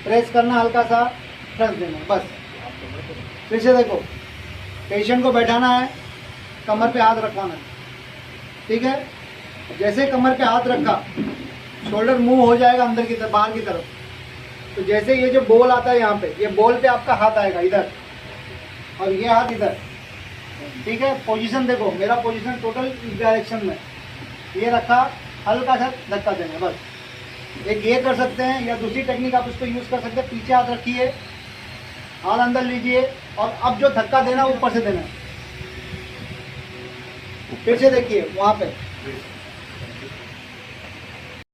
Press करना, हल्का सा प्रेस देना, बस। फिर से देखो, पेशेंट को बैठाना है, कमर पे हाथ रखवाना है, ठीक है। जैसे कमर पे हाथ रखा, शोल्डर मूव हो जाएगा अंदर की तरफ, बाहर की तरफ। तो जैसे ये जो बॉल आता है यहाँ पे, ये बॉल पे आपका हाथ आएगा इधर, और ये हाथ इधर, ठीक है। पोजीशन देखो, मेरा पोजीशन टोटल इस डायरेक्शन में, ये रखा, हल्का सा धक्का देना, बस। एक ये कर सकते हैं, या दूसरी टेक्निक आप इसको यूज़ कर सकते हैं। पीछे हाथ रखिए, हाथ अंदर लीजिए, और अब जो धक्का देना ऊपर से देना है। फिर से देखिए वहाँ पे